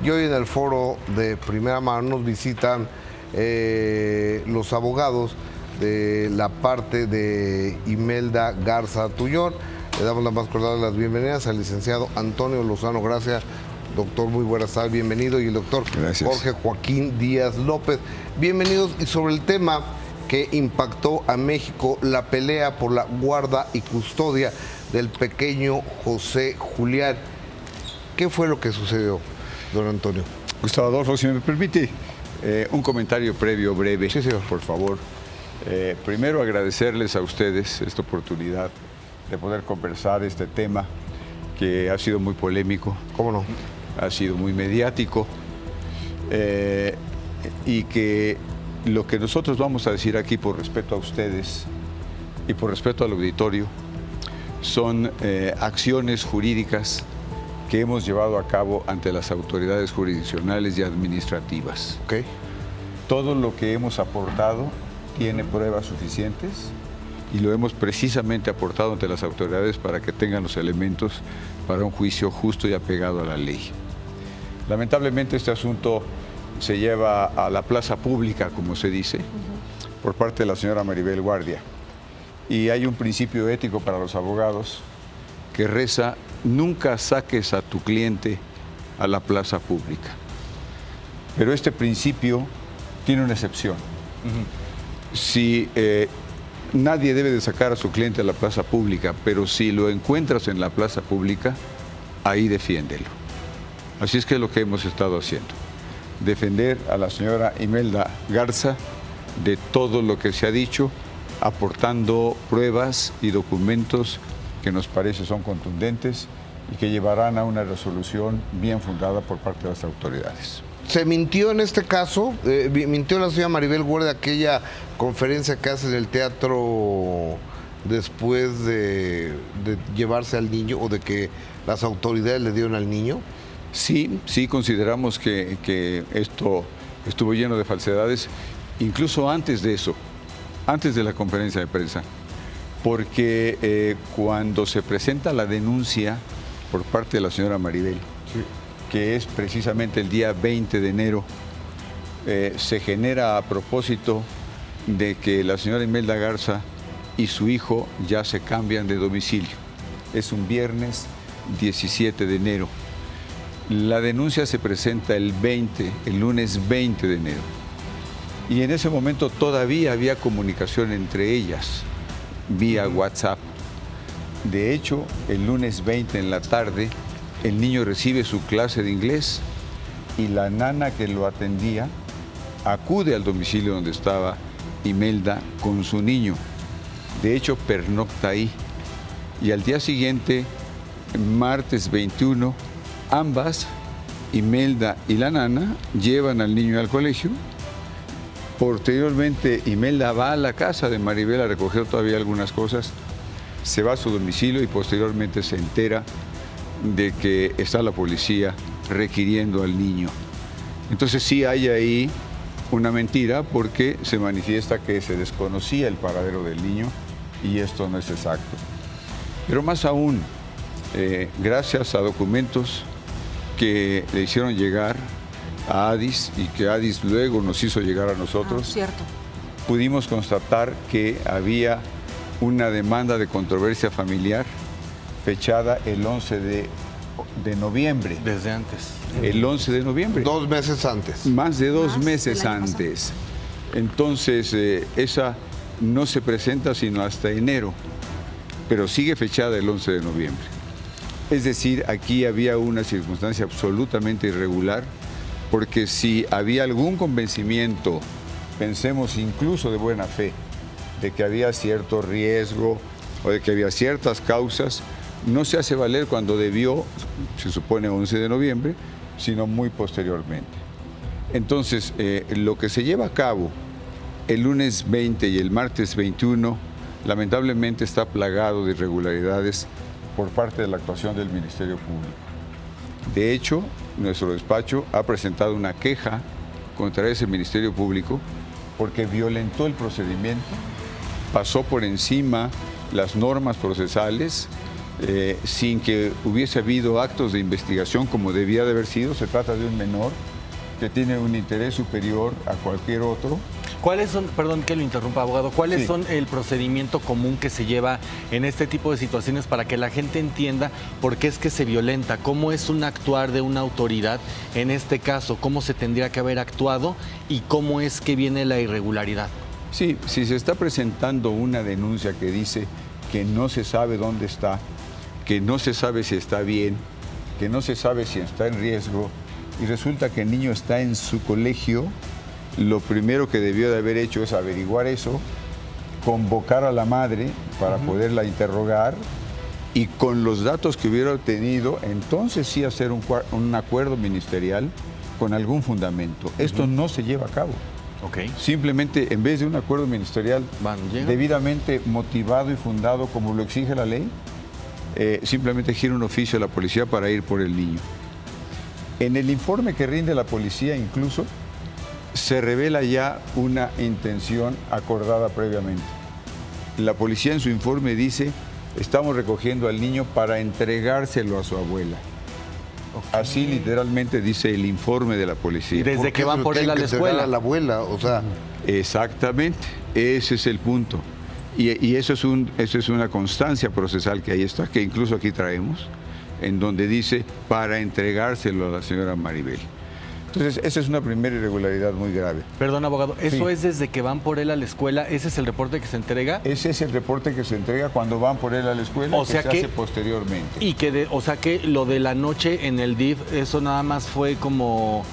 Y hoy en el foro de primera mano nos visitan los abogados de la parte de Imelda Garza Tuñón. Le damos la más cordial de las bienvenidas al licenciado Antonio Lozano Gracia. Doctor, muy buenas tardes, bienvenido. Y el doctor Jorge Joaquín Díaz López. Bienvenidos. Y sobre el tema que impactó a México, la pelea por la guarda y custodia del pequeño José Julián. ¿Qué fue lo que sucedió, don Antonio? Gustavo Adolfo, si me permite, un comentario previo breve, sí, señor, por favor. Primero agradecerles a ustedes esta oportunidad de poder conversar este tema que ha sido muy polémico. ¿Cómo no? Ha sido muy mediático y que lo que nosotros vamos a decir aquí por respeto a ustedes y por respeto al auditorio son acciones jurídicas que hemos llevado a cabo ante las autoridades jurisdiccionales y administrativas. Okay. Todo lo que hemos aportado tiene pruebas suficientes y lo hemos precisamente aportado ante las autoridades para que tengan los elementos para un juicio justo y apegado a la ley. Lamentablemente este asunto se lleva a la plaza pública, como se dice, por parte de la señora Maribel Guardia. Y hay un principio ético para los abogados que reza: nunca saques a tu cliente a la plaza pública. Pero este principio tiene una excepción. Si nadie debe de sacar a su cliente a la plaza pública, pero si lo encuentras en la plaza pública, ahí defiéndelo. Así es que es lo que hemos estado haciendo. Defender a la señora Imelda Garza de todo lo que se ha dicho, aportando pruebas y documentos que nos parece son contundentes y que llevarán a una resolución bien fundada por parte de las autoridades. ¿Se mintió en este caso? ¿Mintió la señora Maribel Guardia aquella conferencia que hace en el teatro después de llevarse al niño o de que las autoridades le dieron al niño? Sí, sí consideramos que esto estuvo lleno de falsedades, incluso antes de eso, antes de la conferencia de prensa, porque cuando se presenta la denuncia por parte de la señora Maribel, sí, que es precisamente el día 20 de enero, se genera a propósito de que la señora Imelda Garza y su hijo ya se cambian de domicilio. Es un viernes 17 de enero. La denuncia se presenta el lunes 20 de enero. Y en ese momento todavía había comunicación entre ellas, vía WhatsApp. De hecho, el lunes 20 en la tarde, el niño recibe su clase de inglés y la nana que lo atendía acude al domicilio donde estaba Imelda con su niño. De hecho, pernocta ahí. Y al día siguiente, martes 21, ambas, Imelda y la nana, llevan al niño al colegio. Posteriormente, Imelda va a la casa de Maribel a recoger todavía algunas cosas, se va a su domicilio y posteriormente se entera de que está la policía requiriendo al niño. Entonces sí hay ahí una mentira porque se manifiesta que se desconocía el paradero del niño y esto no es exacto. Pero más aún, gracias a documentos que le hicieron llegar a Adis y que Adis luego nos hizo llegar a nosotros, pudimos constatar que había una demanda de controversia familiar fechada el 11 de noviembre. Desde antes. El 11 de noviembre. 2 meses antes. Más de 2 meses antes. Entonces, esa no se presenta sino hasta enero, pero sigue fechada el 11 de noviembre. Es decir, aquí había una circunstancia absolutamente irregular, porque si había algún convencimiento, pensemos incluso de buena fe, de que había cierto riesgo o de que había ciertas causas, no se hace valer cuando debió, se supone 11 de noviembre, sino muy posteriormente. Entonces, lo que se lleva a cabo el lunes 20 y el martes 21, lamentablemente está plagado de irregularidades por parte de la actuación del Ministerio Público. De hecho, nuestro despacho ha presentado una queja contra ese Ministerio Público porque violentó el procedimiento, pasó por encima las normas procesales sin que hubiese habido actos de investigación como debía de haber sido. Se trata de un menor que tiene un interés superior a cualquier otro. ¿Cuáles son, perdón que lo interrumpa, abogado, cuáles son el procedimiento común que se lleva en este tipo de situaciones para que la gente entienda por qué es que se violenta? ¿Cómo es un actuar de una autoridad en este caso? ¿Cómo se tendría que haber actuado y cómo es que viene la irregularidad? Sí, si se está presentando una denuncia que dice que no se sabe dónde está, que no se sabe si está bien, que no se sabe si está en riesgo, y resulta que el niño está en su colegio, lo primero que debió de haber hecho es averiguar eso, convocar a la madre para poderla interrogar, y con los datos que hubiera obtenido, entonces sí hacer un acuerdo ministerial con algún fundamento. Esto no se lleva a cabo. Simplemente, en vez de un acuerdo ministerial debidamente motivado y fundado como lo exige la ley, simplemente gira un oficio a la policía para ir por el niño. En el informe que rinde la policía incluso se revela ya una intención acordada previamente. La policía en su informe dice: estamos recogiendo al niño para entregárselo a su abuela. Así literalmente dice el informe de la policía. Y desde que van por él a la escuela. A la abuela, o sea. Exactamente, ese es el punto. Y eso es una constancia procesal que ahí está, que incluso aquí traemos, en donde dice para entregárselo a la señora Maribel. Entonces, esa es una primera irregularidad muy grave. Perdón, abogado, ¿eso es desde que van por él a la escuela? ¿Ese es el reporte que se entrega? Ese es el reporte que se entrega cuando van por él a la escuela, o sea que se hace posteriormente. Y o sea que lo de la noche en el DIF, eso nada más fue como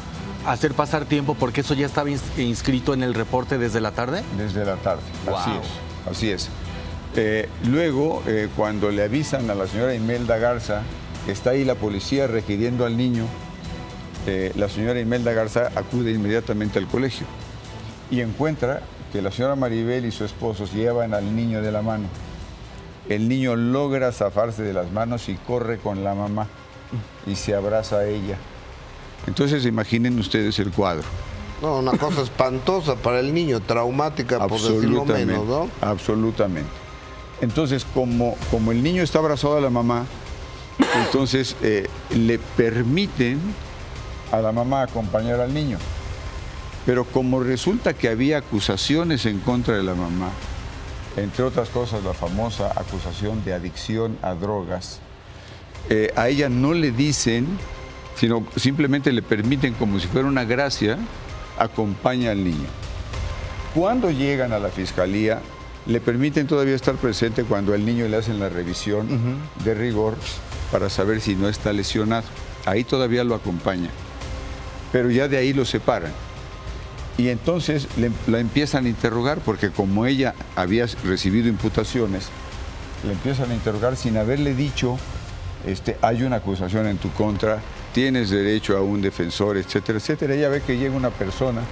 hacer pasar tiempo porque eso ya estaba inscrito en el reporte desde la tarde. Desde la tarde, wow. Así es. Luego, cuando le avisan a la señora Imelda Garza que está ahí la policía requiriendo al niño, la señora Imelda Garza acude inmediatamente al colegio y encuentra que la señora Maribel y su esposo llevan al niño de la mano. El niño logra zafarse de las manos y corre con la mamá y se abraza a ella. Entonces imaginen ustedes el cuadro. No, una cosa espantosa para el niño, traumática por decirlo menos, ¿no? Absolutamente. Entonces, como el niño está abrazado a la mamá, entonces le permiten a la mamá acompañar al niño. Pero como resulta que había acusaciones en contra de la mamá, entre otras cosas la famosa acusación de adicción a drogas, a ella no le dicen, sino simplemente le permiten, como si fuera una gracia, acompaña al niño. Cuando llegan a la fiscalía, le permiten todavía estar presente cuando al niño le hacen la revisión de rigor para saber si no está lesionado. Ahí todavía lo acompaña, pero ya de ahí lo separan. Y entonces la empiezan a interrogar, porque como ella había recibido imputaciones, le empiezan a interrogar sin haberle dicho, hay una acusación en tu contra, tienes derecho a un defensor, etcétera, etcétera. Ella ve que llega una persona,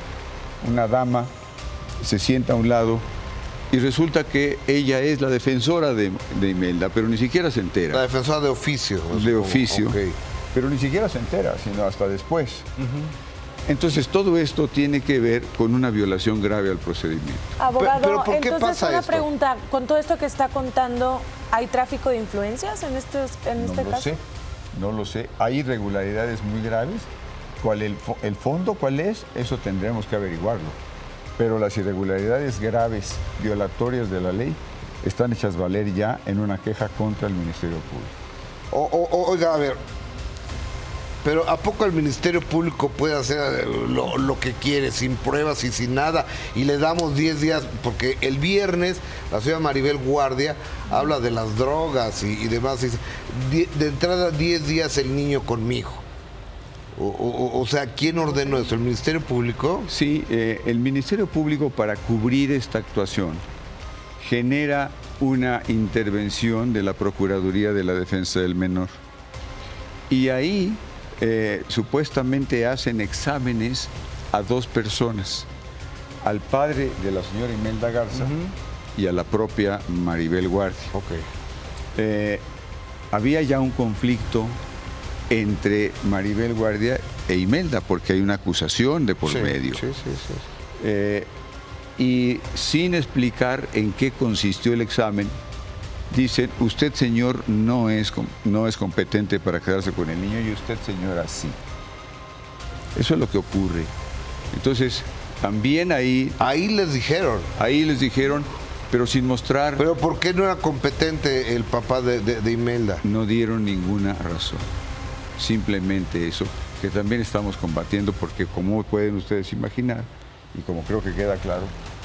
una dama, se sienta a un lado y resulta que ella es la defensora de Imelda, pero ni siquiera se entera. La defensora de oficio. De oficio, pero ni siquiera se entera, sino hasta después. Entonces, todo esto tiene que ver con una violación grave al procedimiento. Abogado, ¿Pero por qué entonces pasa una esto? pregunta, con todo esto que está contando, ¿hay tráfico de influencias en este caso? No lo sé. Hay irregularidades muy graves. El fondo cuál es? Eso tendremos que averiguarlo. Pero las irregularidades graves, violatorias de la ley, están hechas valer ya en una queja contra el Ministerio Público. Oiga, a ver, pero ¿a poco el Ministerio Público puede hacer lo que quiere, sin pruebas y sin nada? Y le damos 10 días, porque el viernes la señora Maribel Guardia habla de las drogas y demás. Y dice, de entrada 10 días el niño conmigo. O sea, ¿quién ordenó eso? ¿El Ministerio Público? Sí, el Ministerio Público, para cubrir esta actuación, genera una intervención de la Procuraduría de la Defensa del Menor. Y ahí supuestamente hacen exámenes a 2 personas, al padre de la señora Imelda Garza y a la propia Maribel Guardia. Había ya un conflicto entre Maribel Guardia e Imelda, porque hay una acusación de por medio. Y sin explicar en qué consistió el examen, dicen, usted señor no es competente para quedarse con el niño y usted señora sí. Eso es lo que ocurre. Entonces, también ahí les dijeron. Ahí les dijeron, pero sin mostrar... ¿Pero por qué no era competente el papá de Imelda? No dieron ninguna razón. Simplemente eso, que también estamos combatiendo, porque como pueden ustedes imaginar, y como creo que queda claro,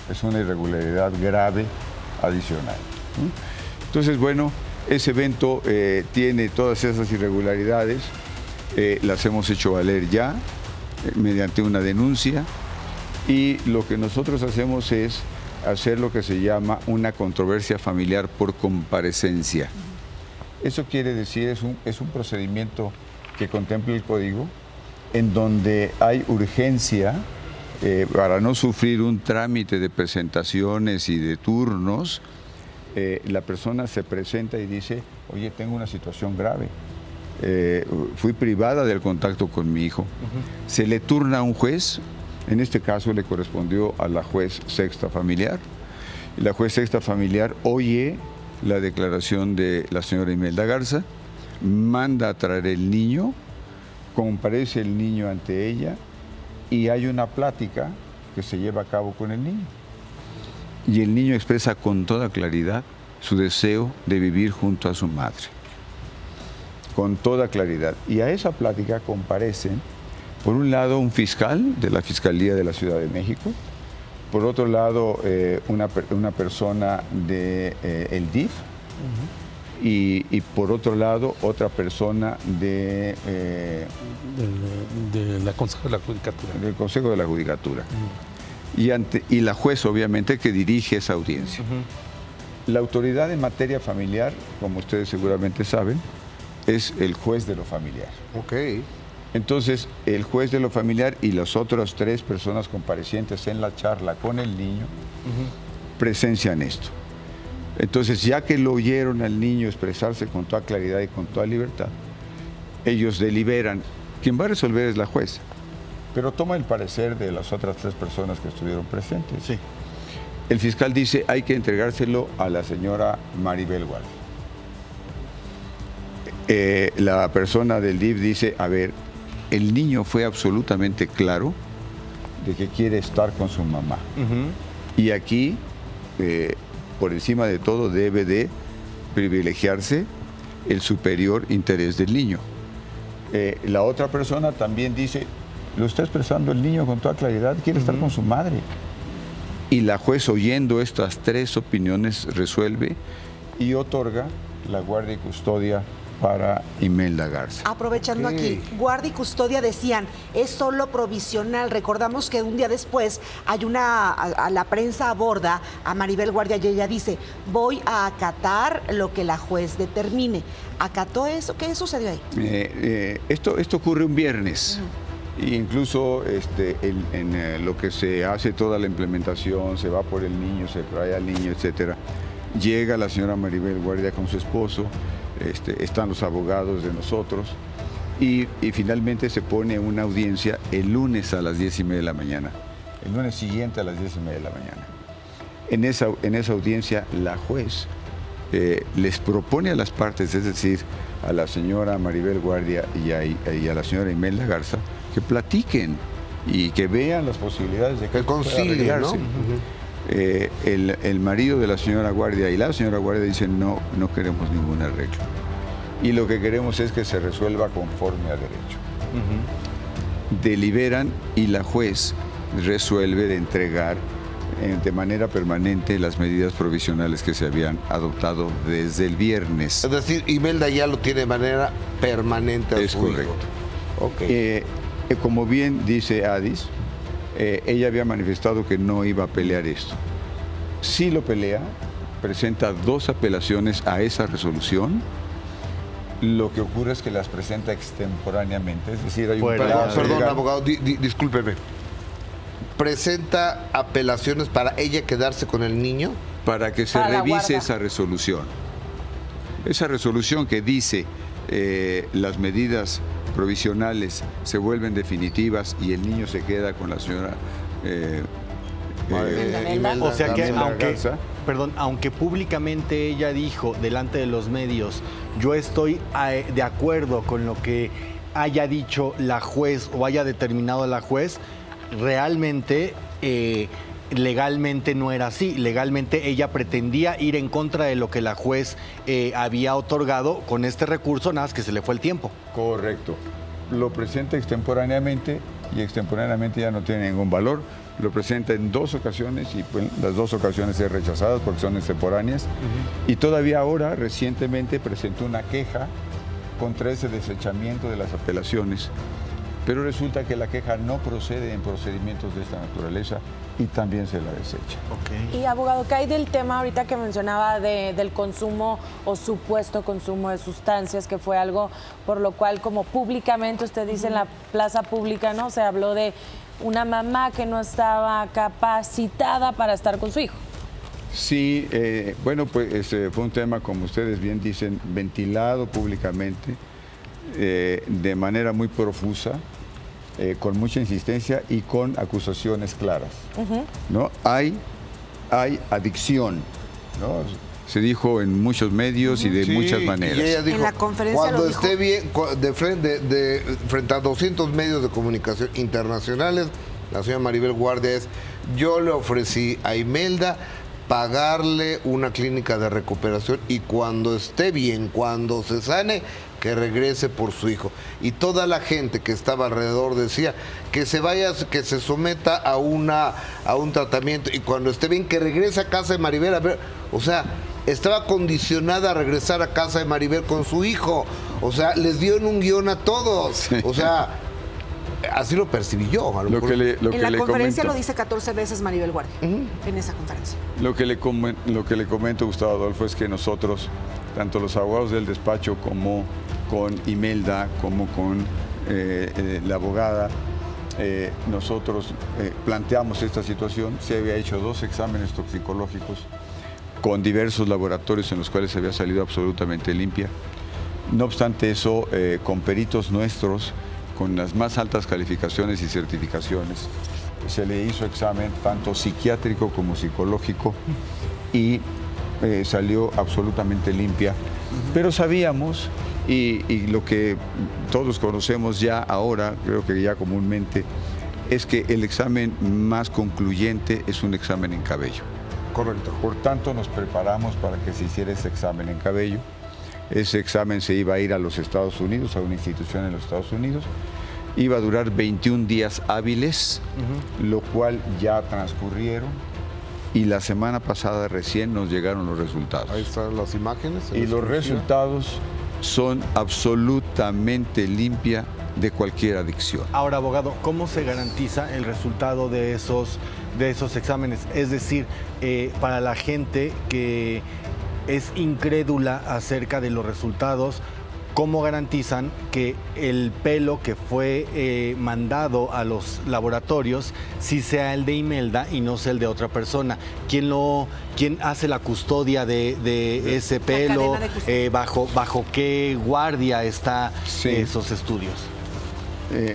es una irregularidad grave adicional. Entonces, bueno, ese evento tiene todas esas irregularidades, las hemos hecho valer ya, mediante una denuncia, y lo que nosotros hacemos es hacer lo que se llama una controversia familiar por comparecencia. Eso quiere decir, es un procedimiento que contempla el código, en donde hay urgencia para no sufrir un trámite de presentaciones y de turnos. La persona se presenta y dice, oye, tengo una situación grave, fui privada del contacto con mi hijo. Se le turna a un juez, en este caso le correspondió a la juez sexta familiar. La juez sexta familiar oye la declaración de la señora Imelda Garza, manda a traer el niño, comparece el niño ante ella y hay una plática que se lleva a cabo con el niño. Y el niño expresa con toda claridad su deseo de vivir junto a su madre. Con toda claridad. Y a esa plática comparecen, por un lado, un fiscal de la Fiscalía de la Ciudad de México, por otro lado, una persona del DIF, y por otro lado, otra persona del Consejo de la Judicatura. Del Consejo de la Judicatura. Y la juez, obviamente, que dirige esa audiencia. La autoridad en materia familiar, como ustedes seguramente saben, es el juez de lo familiar. Ok. Entonces, el juez de lo familiar y las otras 3 personas comparecientes en la charla con el niño presencian esto. Entonces, ya que lo oyeron al niño expresarse con toda claridad y con toda libertad, ellos deliberan. Quien va a resolver es la jueza, pero toma el parecer de las otras 3 personas que estuvieron presentes. Sí. El fiscal dice, hay que entregárselo a la señora Maribel Guardia. La persona del DIF dice, a ver, el niño fue absolutamente claro de que quiere estar con su mamá. Y aquí, por encima de todo, debe de privilegiarse el superior interés del niño. La otra persona también dice, lo está expresando el niño con toda claridad, quiere estar con su madre. Y la juez, oyendo estas 3 opiniones, resuelve y otorga la guardia y custodia para Imelda Garza. Aprovechando aquí, guardia y custodia decían, es solo provisional. Recordamos que un día después hay la prensa aborda a Maribel Guardia y ella dice, voy a acatar lo que la juez determine. ¿Acató eso? ¿Qué sucedió ahí? Esto ocurre un viernes. Incluso en lo que se hace toda la implementación, se va por el niño, se trae al niño, etcétera. Llega la señora Maribel Guardia con su esposo, están los abogados de nosotros y finalmente se pone una audiencia el lunes a las 10:30 de la mañana, el lunes siguiente a las 10:30 de la mañana. En esa audiencia la juez les propone a las partes, es decir, a la señora Maribel Guardia y a la señora Imelda Garza, que platiquen y que vean las posibilidades de que concilien, ¿no? El marido de la señora Guardia y la señora Guardia dicen no queremos ningún arreglo. Y lo que queremos es que se resuelva conforme a derecho. Deliberan y la juez resuelve de entregar de manera permanente las medidas provisionales que se habían adoptado desde el viernes. Es decir, Imelda ya lo tiene de manera permanente a su hijo. Es correcto. Okay. Como bien dice Adis, ella había manifestado que no iba a pelear esto. Sí lo pelea, presenta 2 apelaciones a esa resolución. Lo que ocurre es que las presenta extemporáneamente, es decir, hay un plazo Perdón, legal. abogado, discúlpeme. ¿Presenta apelaciones para ella quedarse con el niño? Para que se Para la revise guarda. esa resolución. Esa resolución que dice las medidas provisionales se vuelven definitivas y el niño se queda con la señora Imelda. O sea que Imelda Garza. aunque públicamente ella dijo delante de los medios, yo estoy de acuerdo con lo que haya dicho la juez o haya determinado la juez, realmente legalmente no era así. Legalmente ella pretendía ir en contra de lo que la juez había otorgado con este recurso, nada más que se le fue el tiempo. Correcto. Lo presenta extemporáneamente y extemporáneamente ya no tiene ningún valor. Lo presenta en 2 ocasiones y pues, las 2 ocasiones es rechazadas porque son extemporáneas. Y todavía ahora, recientemente, presentó una queja contra ese desechamiento de las apelaciones. Pero resulta que la queja no procede en procedimientos de esta naturaleza y también se la desecha. Y abogado, ¿qué hay del tema ahorita que mencionaba del consumo o supuesto consumo de sustancias, que fue algo por lo cual como públicamente usted dice en la plaza pública, ¿no? Se habló de una mamá que no estaba capacitada para estar con su hijo. Sí, bueno, pues fue un tema, como ustedes bien dicen, ventilado públicamente, de manera muy profusa, con mucha insistencia y con acusaciones claras. ¿No? Hay adicción, ¿no? Se dijo en muchos medios y de muchas maneras. Y ella dijo, En la conferencia cuando lo dijo. esté bien, frente a 200 medios de comunicación internacionales, la señora Maribel Guardia yo le ofrecí a Imelda pagarle una clínica de recuperación y cuando esté bien, cuando se sane, que regrese por su hijo. Y toda la gente que estaba alrededor decía que se vaya, que se someta a un tratamiento y cuando esté bien, que regrese a casa de Maribel. A ver, o sea, estaba condicionada a regresar a casa de Maribel con su hijo. O sea, les dio en un guión a todos. Sí. O sea, así lo percibí yo. A lo mejor. En la conferencia lo dice 14 veces Maribel Guardia, en esa conferencia. Lo que le comento, Gustavo Adolfo, es que nosotros, tanto los abogados del despacho como con Imelda, como con la abogada, nosotros planteamos esta situación. Se había hecho 2 exámenes toxicológicos con diversos laboratorios en los cuales se había salido absolutamente limpia. No obstante eso, con peritos nuestros, con las más altas calificaciones y certificaciones, se le hizo examen tanto psiquiátrico como psicológico y salió absolutamente limpia. Pero sabíamos, y lo que todos conocemos ya ahora, creo que ya comúnmente, es que el examen más concluyente es un examen en cabello. Correcto. Por tanto, nos preparamos para que se hiciera ese examen en cabello. Ese examen se iba a ir a los Estados Unidos, a una institución en los Estados Unidos. Iba a durar 21 días hábiles, lo cual ya transcurrieron. Y la semana pasada recién nos llegaron los resultados. Ahí están las imágenes. Y los resultados son absolutamente limpia de cualquier adicción. Ahora, abogado, ¿cómo se garantiza el resultado de esos exámenes? Es decir, para la gente que es incrédula acerca de los resultados, ¿cómo garantizan que el pelo que fue mandado a los laboratorios sí sea el de Imelda y no sea el de otra persona? ¿Quién hace la custodia de ese pelo? ¿Bajo qué guardia están esos estudios?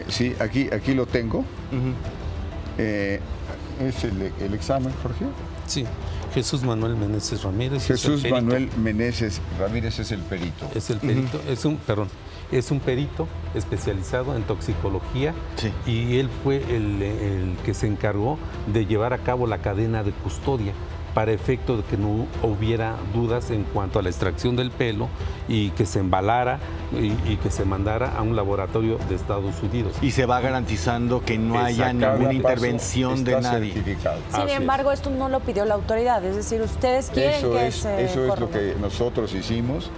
Sí, aquí lo tengo. ¿Es el examen, Jorge? Sí. Jesús Manuel Meneses Ramírez. Jesús Manuel Meneses Ramírez es el perito. Es el perito, es un perito especializado en toxicología, y él fue el que se encargó de llevar a cabo la cadena de custodia para efecto de que no hubiera dudas en cuanto a la extracción del pelo y que se embalara y que se mandara a un laboratorio de Estados Unidos. Y se va garantizando que no haya ninguna intervención de nadie. Sin embargo, esto no lo pidió la autoridad, es decir, ustedes quieren Eso es lo que nosotros hicimos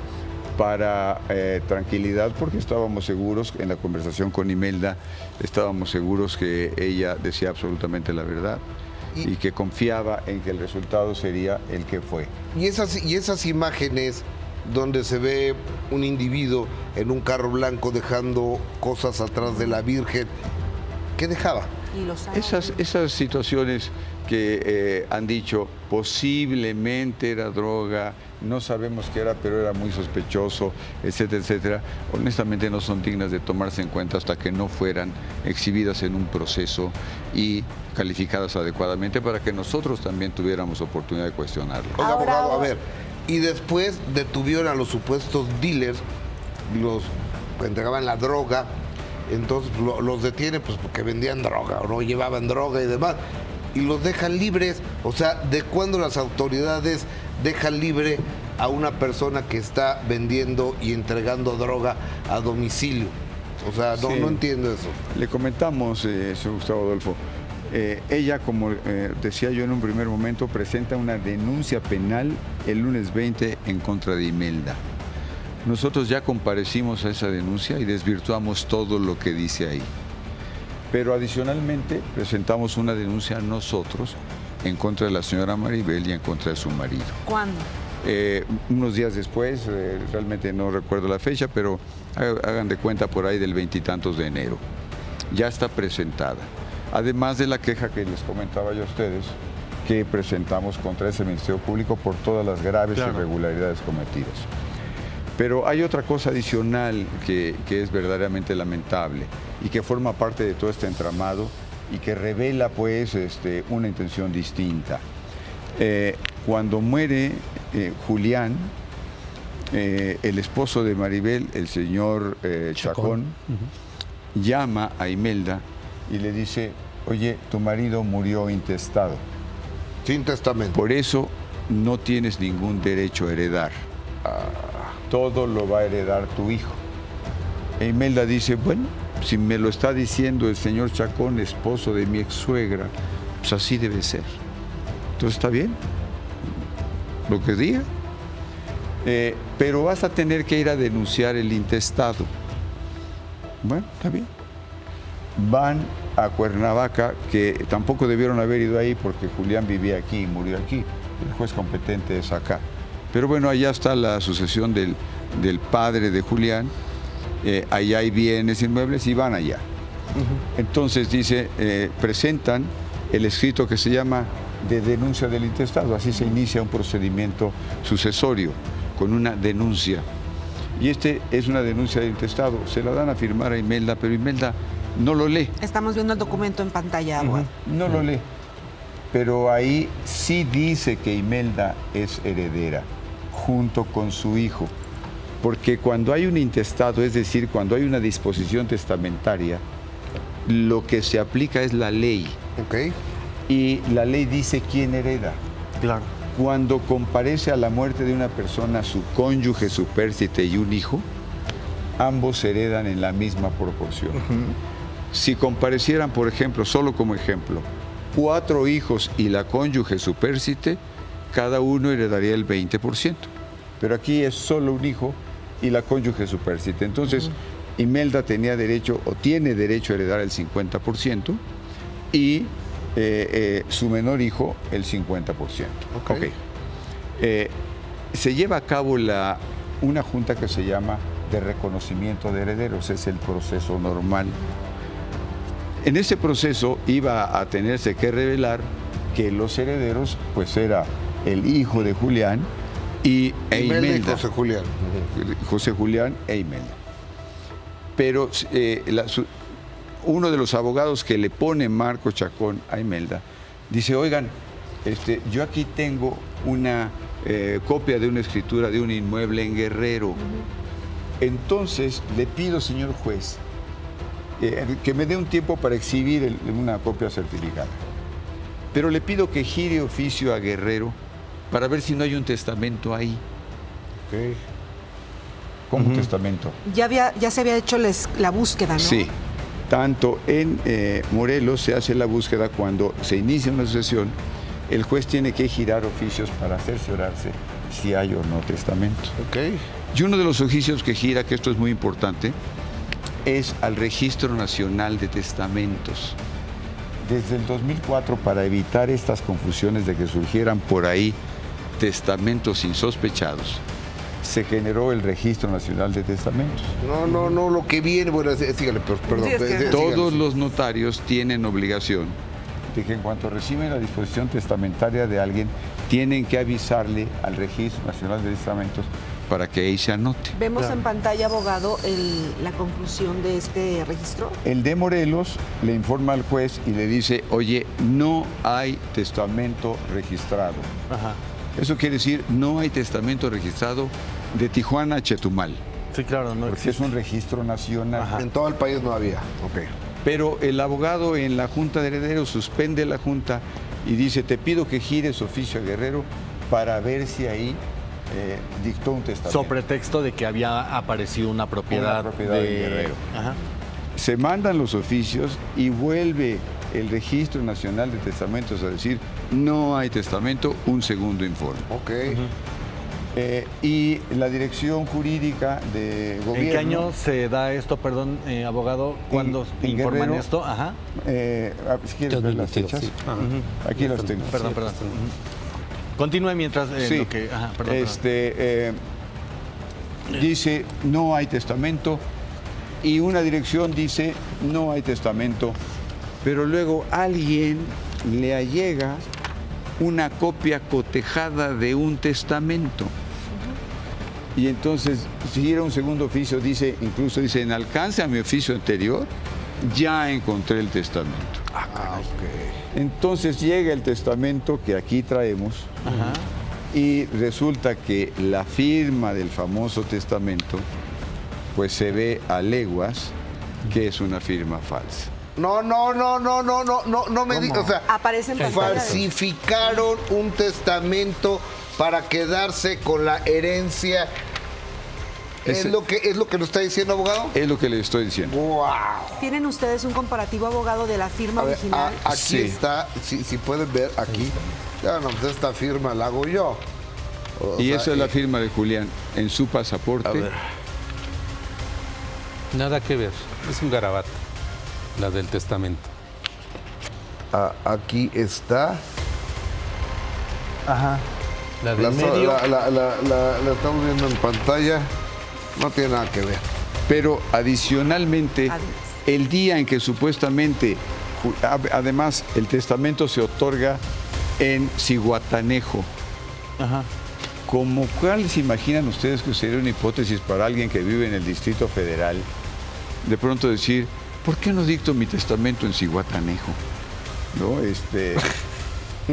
para tranquilidad, porque estábamos seguros, en la conversación con Imelda, estábamos seguros que ella decía absolutamente la verdad y que confiaba en que el resultado sería el que fue. Y esas imágenes donde se ve un individuo en un carro blanco dejando cosas atrás de la Virgen, ¿qué dejaba? Y los hay. Esas situaciones que han dicho posiblemente era droga, no sabemos qué era, pero era muy sospechoso, etcétera, etcétera, honestamente no son dignas de tomarse en cuenta hasta que no fueran exhibidas en un proceso y calificadas adecuadamente para que nosotros también tuviéramos oportunidad de cuestionarlo. Oiga, abogado, a ver, y después detuvieron a los supuestos dealers, los que entregaban la droga, entonces los detienen pues porque vendían droga o no llevaban droga y demás, y los dejan libres. O sea, ¿de cuándo las autoridades dejan libre a una persona que está vendiendo y entregando droga a domicilio? O sea, no, Sí. no entiendo eso. Le comentamos, señor Gustavo Adolfo, ella, como decía yo en un primer momento, presenta una denuncia penal el lunes 20 en contra de Imelda. Nosotros ya comparecimos a esa denuncia y desvirtuamos todo lo que dice ahí. Pero adicionalmente presentamos una denuncia nosotros en contra de la señora Maribel y en contra de su marido. ¿Cuándo? Unos días después, realmente no recuerdo la fecha, pero hagan de cuenta por ahí del 20 y tantos de enero. Ya está presentada. Además de la queja que les comentaba yo a ustedes, que presentamos contra ese Ministerio Público por todas las graves irregularidades cometidas. Pero hay otra cosa adicional que es verdaderamente lamentable y que forma parte de todo este entramado y que revela pues una intención distinta. Cuando muere Julián, el esposo de Maribel, el señor Chacón, llama a Imelda y le dice: oye, tu marido murió intestado. Sin testamento. Por eso no tienes ningún derecho a heredar. Todo lo va a heredar tu hijo. E Imelda dice: bueno, si me lo está diciendo el señor Chacón, esposo de mi ex suegra, pues así debe ser. Entonces está bien, lo que diga. Pero vas a tener que ir a denunciar el intestado. Bueno, está bien. Van a Cuernavaca, que tampoco debieron haber ido ahí porque Julián vivía aquí y murió aquí. El juez competente es acá. Pero bueno, allá está la sucesión del padre de Julián, allá hay bienes inmuebles y van allá. Entonces dice, presentan el escrito que se llama de denuncia del intestado, así se inicia un procedimiento sucesorio, con una denuncia. Y es una denuncia del intestado, se la dan a firmar a Imelda, pero Imelda no lo lee. Estamos viendo el documento en pantalla, abogado. No lo lee, pero ahí sí dice que Imelda es heredera, junto con su hijo. Porque cuando hay un intestado, es decir, cuando hay una disposición testamentaria, lo que se aplica es la ley. Ok. Y la ley dice quién hereda. Claro. Cuando comparece a la muerte de una persona su cónyuge, su pércite y un hijo, ambos heredan en la misma proporción. Si comparecieran, por ejemplo, solo como ejemplo, 4 hijos y la cónyuge, su pércite, cada uno heredaría el 20%. Pero aquí es solo un hijo y la cónyuge, su pércite. Entonces, Imelda tenía derecho o tiene derecho a heredar el 50% y su menor hijo el 50%. Ok. Se lleva a cabo una junta que se llama de reconocimiento de herederos, es el proceso normal. En ese proceso iba a tenerse que revelar que los herederos pues era el hijo de Julián e Imelda. Y José Julián. José Julián e Imelda. Pero uno de los abogados que le pone Marco Chacón a Imelda dice: oigan, yo aquí tengo una copia de una escritura de un inmueble en Guerrero. Entonces le pido, señor juez, que me dé un tiempo para exhibir una copia certificada. Pero le pido que gire oficio a Guerrero para ver si no hay un testamento ahí. Ok. ¿Cómo testamento? Ya se había hecho la búsqueda, ¿no? Sí. Tanto en Morelos se hace la búsqueda cuando se inicia una sucesión, el juez tiene que girar oficios para cerciorarse si hay o no testamento. Ok. Y uno de los oficios que gira, que esto es muy importante, es al Registro Nacional de Testamentos. Desde el 2004, para evitar estas confusiones de que surgieran por ahí testamentos insospechados, se generó el Registro Nacional de Testamentos. No, lo que viene, bueno, sígale, perdón. Sí, es que- Todos los notarios tienen obligación de que en cuanto reciben la disposición testamentaria de alguien, tienen que avisarle al Registro Nacional de Testamentos para que ahí se anote. Vemos en pantalla, abogado, la conclusión de este registro. El de Morelos le informa al juez y le dice, oye, no hay testamento registrado. Ajá. Eso quiere decir, no hay testamento registrado de Tijuana a Chetumal, Sí, claro, no porque es existe. un registro nacional. En todo el país no había. Ok. Pero el abogado en la Junta de Herederos suspende la Junta y dice, te pido que gires oficio a Guerrero para ver si ahí dictó un testamento. Sobre pretexto de que había aparecido una propiedad, Una propiedad de Guerrero. Ajá. Se mandan los oficios y vuelve el Registro Nacional de Testamentos a decir, no hay testamento, un segundo informe. Ok. Y la Dirección Jurídica de Gobierno... ¿En qué año se da esto, perdón, abogado? ¿Cuándo en informan Guerrero. esto? Ajá. Si quieres ver las 2022, fechas, sí. Ajá. aquí las tengo. Perdón. Ujú. Continúe mientras Sí. lo que... Ajá, perdón. Dice, no hay testamento, y una dirección dice, no hay testamento, pero luego alguien le allega una copia cotejada de un testamento. Y entonces, si era un segundo oficio, incluso dice, en alcance a mi oficio anterior, ya encontré el testamento. Entonces llega el testamento que aquí traemos, Ajá. y resulta que la firma del famoso testamento, pues se ve a leguas que es una firma falsa. No me digas, o sea, Aparece en pantalla. falsificaron un testamento para quedarse con la herencia. ¿Es Ese- lo que nos está diciendo, abogado? Es lo que le estoy diciendo. ¡Wow! ¿Tienen ustedes un comparativo, abogado, de la firma A ver, original? aquí Sí. está, si pueden ver aquí. Ya no, pues esta firma la hago yo. O Y sea, esa es la firma de Julián en su pasaporte. A ver. Nada que ver, es un garabato, la del testamento. Aquí está. Ajá. La La, del medio. la estamos viendo en pantalla. No tiene nada que ver. Pero adicionalmente, Además. el día en que supuestamente, además, el testamento se otorga en Cihuatanejo. Ajá. ¿Como cuál se imaginan ustedes que sería una hipótesis para alguien que vive en el Distrito Federal? De pronto decir, ¿por qué no dicto mi testamento en Cihuatanejo? ¿No?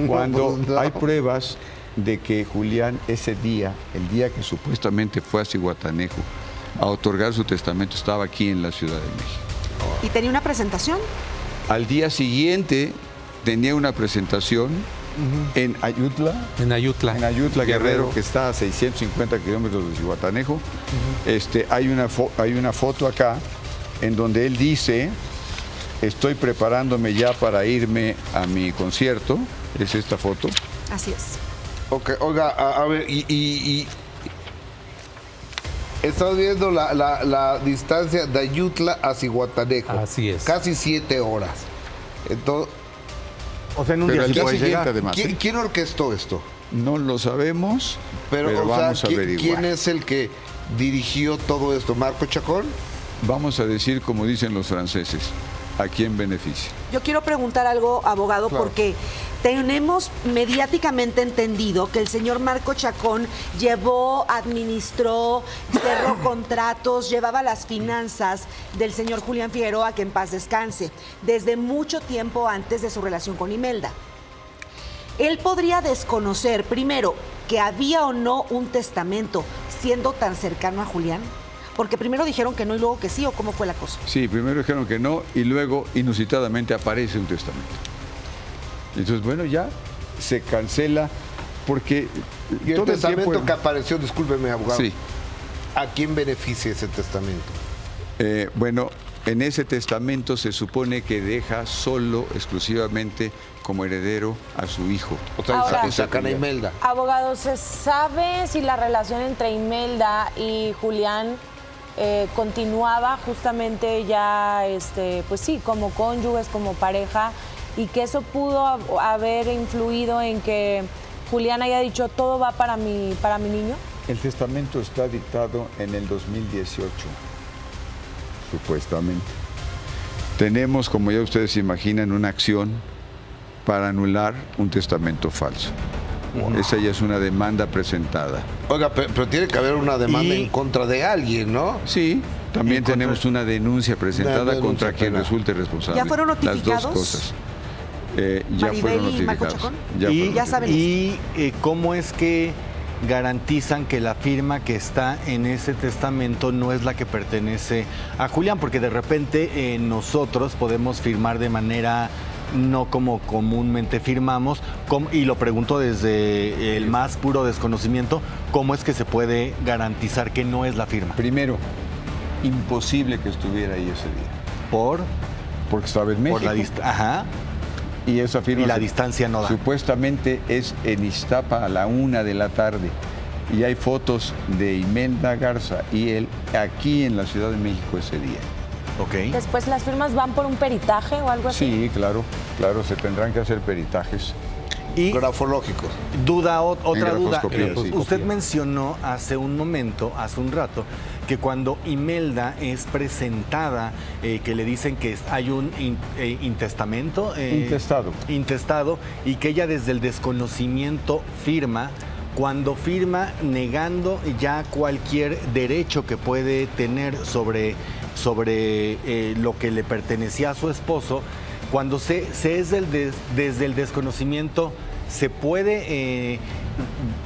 Cuando Pues no. hay pruebas de que Julián ese día, el día que supuestamente fue a Cihuatanejo a otorgar su testamento, estaba aquí en la Ciudad de México. ¿Y tenía una presentación? Al día siguiente tenía una presentación en Ayutla, En Ayutla. Guerrero, que está a 650 kilómetros de Cihuatanejo. Hay una foto acá en donde él dice, estoy preparándome ya para irme a mi concierto. Es esta foto. Así es. Ok, oiga, a ver, y estamos viendo la distancia de Ayutla a Cihuatanejo. Así es. Casi 7 horas. Entonces, O sea, en un Pero día al sí día puede siguiente, llegar. además. ¿quién orquestó esto? No lo sabemos, pero, o sea, vamos a averiguar. ¿quién es el que dirigió todo esto? ¿Marco Chacón? Vamos a decir, como dicen los franceses, ¿a quién beneficia? Yo quiero preguntar algo, abogado, Claro. porque tenemos mediáticamente entendido que el señor Marco Chacón llevó, administró, cerró contratos, llevaba las finanzas del señor Julián Figueroa, que en paz descanse, desde mucho tiempo antes de su relación con Imelda. Él podría desconocer, primero, que había o no un testamento siendo tan cercano a Julián, porque primero dijeron que no y luego que sí, ¿o cómo fue la cosa? Sí, primero dijeron que no y luego inusitadamente aparece un testamento. Entonces, bueno, ya se cancela porque Y el todo testamento tiempo- que apareció, discúlpeme, abogado. Sí. ¿A quién beneficia ese testamento? Bueno, en ese testamento se supone que deja solo, exclusivamente, como heredero a su hijo. O sea, Ahora- sacan a Imelda. Abogado, ¿se sabe si la relación entre Imelda y Julián continuaba justamente ya, pues sí, como cónyuges, como pareja, y que eso pudo haber influido en que Julián haya dicho todo va para mi niño? El testamento está dictado en el 2018, supuestamente. Tenemos, como ya ustedes se imaginan, una acción para anular un testamento falso. Esa ya es una demanda presentada. Oiga, pero tiene que haber una demanda en contra de alguien, ¿no? Sí, también tenemos una denuncia presentada contra quien resulte responsable. ¿Ya fueron notificados? Las dos cosas. Ya Maribel fueron y Marco notificados. Chacón. Ya saben. ¿Y cómo es que garantizan que la firma que está en ese testamento no es la que pertenece a Julián? Porque de repente nosotros podemos firmar de manera no como comúnmente firmamos, y lo pregunto desde el más puro desconocimiento, ¿cómo es que se puede garantizar que no es la firma? Primero, imposible que estuviera ahí ese día. Porque estaba en México. Por la distancia. Ajá. Y esa firma. Y la distancia no da. Supuestamente es en Iztapa a la 1 de la tarde. Y hay fotos de Imelda Garza y él aquí en la Ciudad de México ese día. Ok. Después las firmas van por un peritaje o algo así. Sí, claro, se tendrán que hacer peritajes. Y grafológicos. Otra duda. Sí. Usted mencionó hace un rato, que cuando Imelda es presentada, que le dicen que hay un intestado, y que ella desde el desconocimiento firma, cuando firma negando ya cualquier derecho que puede tener sobre lo que le pertenecía a su esposo, cuando se es desde el desconocimiento, ¿se puede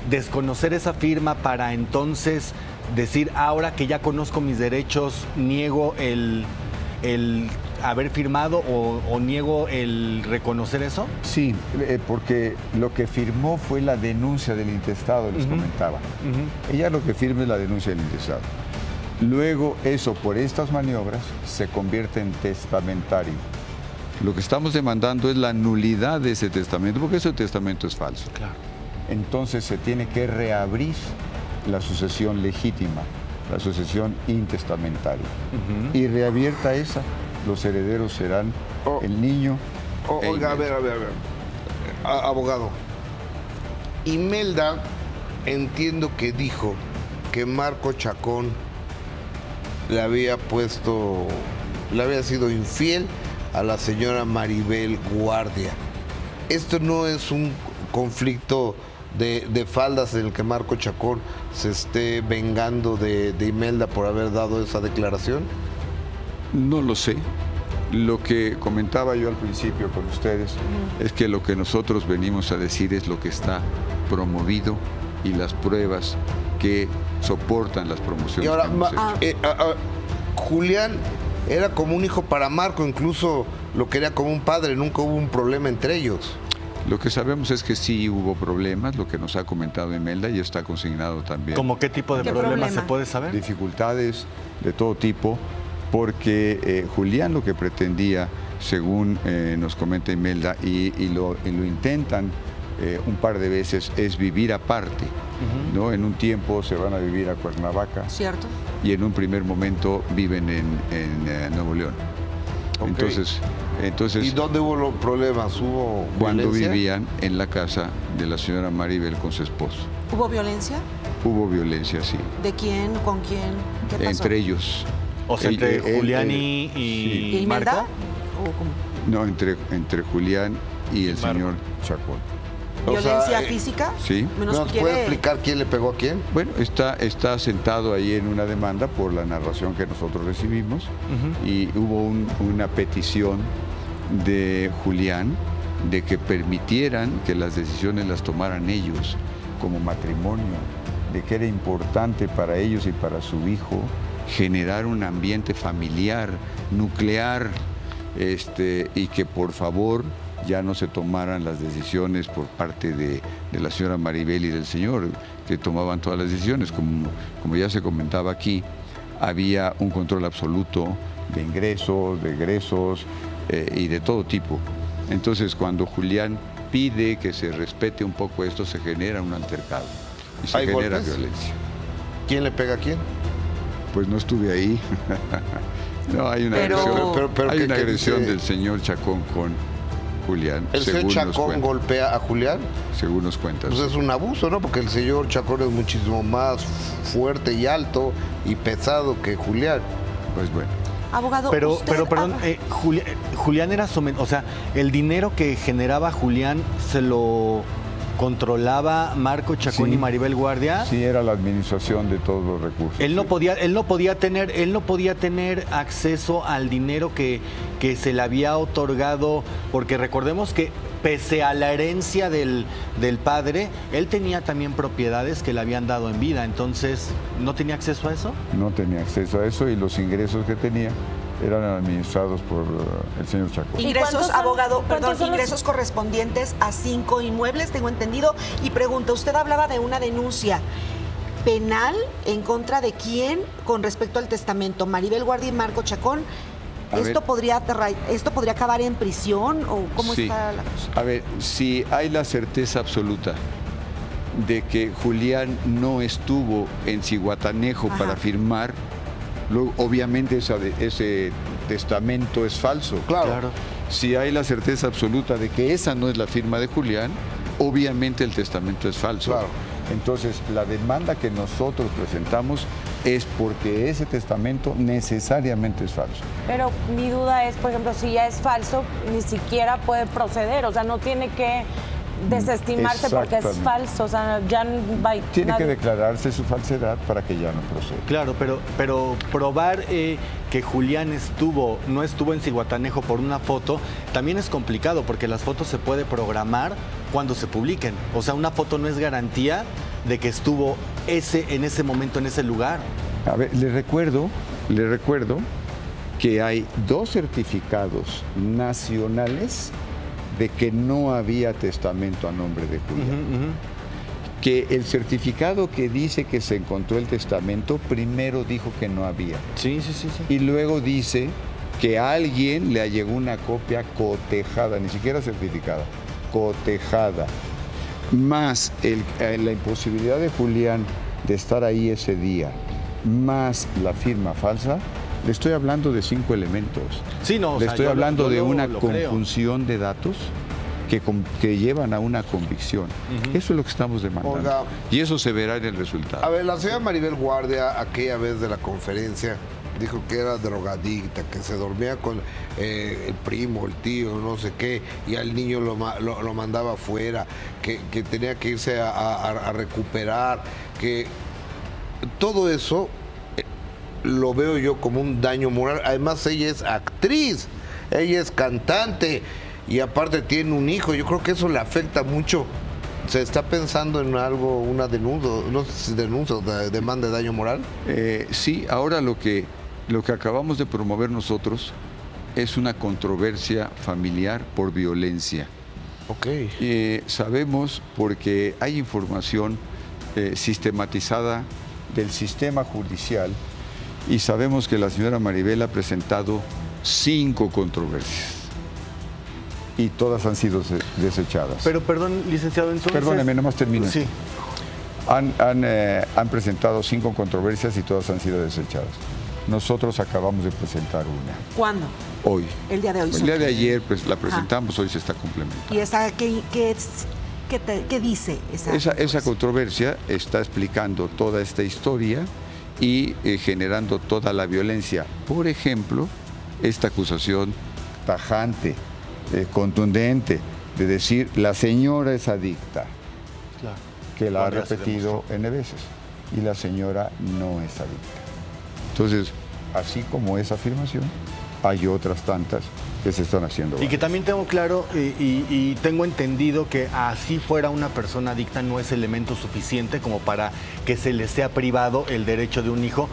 desconocer esa firma para entonces decir, ahora que ya conozco mis derechos, niego el haber firmado o niego el reconocer eso? Sí, porque lo que firmó fue la denuncia del intestado, les comentaba. Ella lo que firma es la denuncia del intestado. Luego eso, por estas maniobras, se convierte en testamentario. Lo que estamos demandando es la nulidad de ese testamento, porque ese testamento es falso. Claro. Entonces se tiene que reabrir la sucesión legítima, la sucesión intestamentaria. Y reabierta esa, los herederos serán el niño. Oiga, a ver. Abogado, Imelda, entiendo que dijo que Marco Chacón le había sido infiel a la señora Maribel Guardia. ¿Esto no es un conflicto de faldas en el que Marco Chacón se esté vengando de Imelda por haber dado esa declaración? No lo sé. Lo que comentaba yo al principio con ustedes es que lo que nosotros venimos a decir es lo que está promovido y las pruebas que soportan las promociones. Y ahora, que hemos hecho. Julián era como un hijo para Marco, incluso lo quería como un padre, nunca hubo un problema entre ellos. Lo que sabemos es que sí hubo problemas, lo que nos ha comentado Imelda, y está consignado también. ¿Cómo qué tipo de problemas se puede saber? Dificultades de todo tipo, porque Julián lo que pretendía, según nos comenta Imelda, y lo intentan un par de veces, es vivir aparte. ¿No? En un tiempo se van a vivir a Cuernavaca. ¿Cierto? Y en un primer momento viven en Nuevo León. Okay. Entonces, ¿Y dónde hubo los problemas? ¿Hubo cuando violencia? vivían en la casa de la señora Maribel con su esposo. ¿Hubo violencia? Hubo violencia, sí. ¿De quién? ¿Con quién? ¿Qué pasó? Entre ellos. O sea, entre Julián ¿Y y Imelda? Marco. ¿O cómo? No, entre Julián y el señor Chacón. ¿Violencia física? Sí. ¿Nos puede explicar quién le pegó a quién? Bueno, está sentado ahí en una demanda por la narración que nosotros recibimos y hubo una petición de Julián de que permitieran que las decisiones las tomaran ellos como matrimonio, de que era importante para ellos y para su hijo generar un ambiente familiar, nuclear, y que por favor ya no se tomaran las decisiones por parte de la señora Maribel y del señor, que tomaban todas las decisiones. Como ya se comentaba aquí, había un control absoluto de ingresos, de egresos y de todo tipo. Entonces, cuando Julián pide que se respete un poco esto, se genera un altercado y se genera violencia. ¿Quién le pega a quién? Pues no estuve ahí. No, hay una agresión, hay una agresión del señor Chacón Julián. ¿El señor según nos Chacón cuentan. golpea a Julián? Según nos cuentan. Pues es un abuso, ¿no? Porque el señor Chacón es muchísimo más fuerte y alto y pesado que Julián. Pues bueno. Abogado, Pero usted perdón, Julián era o sea, el dinero que generaba Julián se lo controlaba Marco Chacón Sí. y Maribel Guardia. Sí, era la administración de todos los recursos. Él no sí. podía tener acceso al dinero que se le había otorgado, porque recordemos que pese a la herencia del padre, él tenía también propiedades que le habían dado en vida, entonces ¿no tenía acceso a eso? No tenía acceso a eso y los ingresos que tenía eran administrados por el señor Chacón. ¿Y ingresos, cuántos son- abogado, cuántos perdón, son los- ingresos correspondientes a 5 inmuebles, tengo entendido. Y pregunta, usted hablaba de una denuncia penal en contra de quién con respecto al testamento, Maribel Guardia y Marco Chacón. A ¿Esto ver. podría acabar en prisión o cómo Sí. está la cosa? A ver, si hay la certeza absoluta de que Julián no estuvo en Zihuatanejo Ajá. para firmar, luego, obviamente ese testamento es falso. Claro. Si hay la certeza absoluta de que esa no es la firma de Julián, obviamente el testamento es falso. Claro. Entonces, la demanda que nosotros presentamos es porque ese testamento necesariamente es falso. Pero mi duda es, por ejemplo, si ya es falso, ni siquiera puede proceder, o sea, no tiene que desestimarse porque es Exactamente. falso, o sea, ya va Tiene que nadie- declararse su falsedad para que ya no proceda. Claro, pero probar que Julián no estuvo en Zihuatanejo por una foto, también es complicado porque las fotos se puede programar cuando se publiquen. O sea, una foto no es garantía de que estuvo en ese momento, en ese lugar. A ver, le recuerdo que hay 2 certificados nacionales de que no había testamento a nombre de Julián. Que el certificado que dice que se encontró el testamento, primero dijo que no había. Sí. Y luego dice que a alguien le llegó una copia cotejada, ni siquiera certificada, cotejada. Más la imposibilidad de Julián de estar ahí ese día, más la firma falsa, le estoy hablando de 5 elementos. Sí, no, o Le sea, estoy yo hablando lo- de yo lo- una lo creo. conjunción de datos que llevan a una convicción. Eso es lo que estamos demandando. Oiga. Y eso se verá en el resultado. A ver, la señora Maribel Guardia, aquella vez de la conferencia, dijo que era drogadicta, que se dormía con el primo, el tío, no sé qué, y al niño lo mandaba afuera, que tenía que irse a recuperar, que todo eso lo veo yo como un daño moral. Además, ella es actriz, ella es cantante y aparte tiene un hijo. Yo creo que eso le afecta mucho. ¿Se está pensando en algo, una denuncia, no sé si denuncia o demanda de daño moral? Sí, ahora lo que acabamos de promover nosotros es una controversia familiar por violencia. Ok. Sabemos porque hay información sistematizada del sistema judicial y sabemos que la señora Maribel ha presentado 5 controversias y todas han sido desechadas. Pero perdón, licenciado, entonces... Perdóneme, nomás termino. Sí. Han presentado 5 controversias y todas han sido desechadas. Nosotros acabamos de presentar una, ¿Cuándo? hoy. El día de hoy. El día de ayer pues, la presentamos, hoy se está complementando. ¿Y esa qué dice Esa controversia está explicando toda esta historia y generando toda la violencia. Por ejemplo, esta acusación tajante, contundente, de decir la señora es adicta, Claro. que la ha Bueno, ya se repetido N veces, y la señora no es adicta. Entonces, así como esa afirmación, hay otras tantas que se están haciendo. Y que también tengo claro y tengo entendido que así fuera una persona adicta no es elemento suficiente como para que se le sea privado el derecho de un hijo.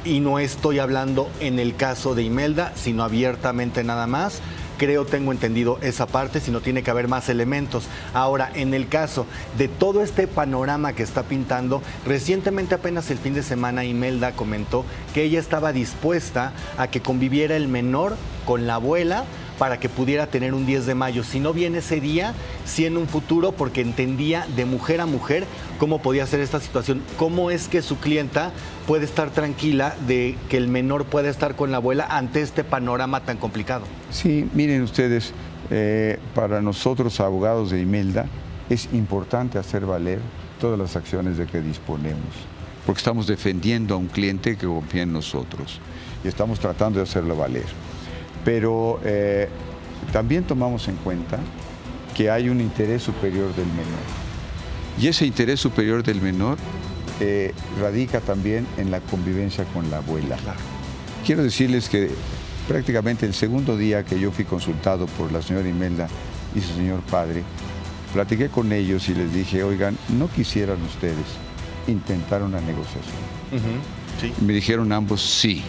Y no estoy hablando en el caso de Imelda, sino abiertamente nada más. Tengo entendido esa parte, sino tiene que haber más elementos. Ahora, en el caso de todo este panorama que está pintando, recientemente apenas el fin de semana Imelda comentó que ella estaba dispuesta a que conviviera el menor con la abuela para que pudiera tener un 10 de mayo, si no bien ese día, sí en un futuro, porque entendía de mujer a mujer cómo podía ser esta situación, cómo es que su clienta puede estar tranquila de que el menor pueda estar con la abuela ante este panorama tan complicado. Sí, miren ustedes, para nosotros abogados de Imelda es importante hacer valer todas las acciones de que disponemos, porque estamos defendiendo a un cliente que confía en nosotros y estamos tratando de hacerlo valer. Pero también tomamos en cuenta que hay un interés superior del menor. Y ese interés superior del menor radica también en la convivencia con la abuela. Claro. Quiero decirles que prácticamente el segundo día que yo fui consultado por la señora Imelda y su señor padre, platiqué con ellos y les dije, oigan, ¿no quisieran ustedes intentar una negociación? Sí. Me dijeron ambos sí.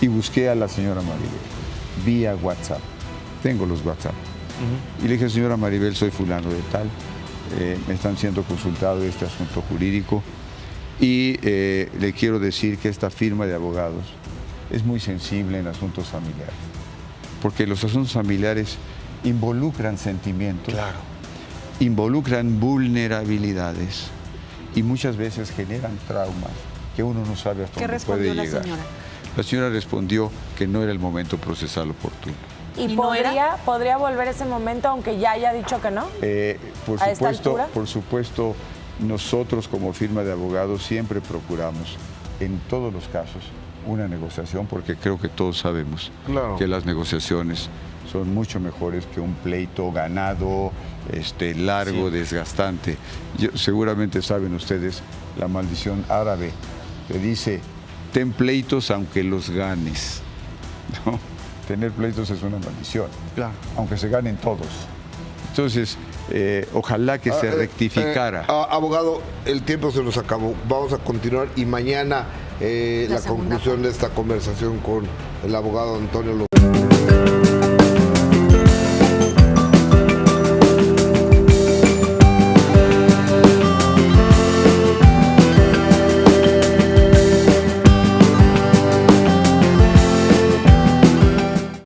Y busqué a la señora Maribel vía WhatsApp. Tengo los WhatsApp. Y le dije, señora Maribel, soy fulano de tal, me están siendo consultado este asunto jurídico y le quiero decir que esta firma de abogados es muy sensible en asuntos familiares, porque los asuntos familiares involucran sentimientos, claro, involucran vulnerabilidades y muchas veces generan traumas que uno no sabe hasta dónde puede llegar. ¿Qué respondió la señora? La señora respondió que no era el momento procesal oportuno. ¿Y podría volver ese momento aunque ya haya dicho que no? Por supuesto, nosotros como firma de abogados siempre procuramos en todos los casos una negociación, porque creo que todos sabemos que las negociaciones son mucho mejores que un pleito ganado, largo, desgastante. Seguramente saben ustedes la maldición árabe que dice, ten pleitos aunque los ganes. ¿No? Tener pleitos es una maldición, claro, aunque se ganen todos. Entonces, ojalá que se rectificara. Abogado, el tiempo se nos acabó. Vamos a continuar y mañana la conclusión de esta conversación con el abogado Antonio López.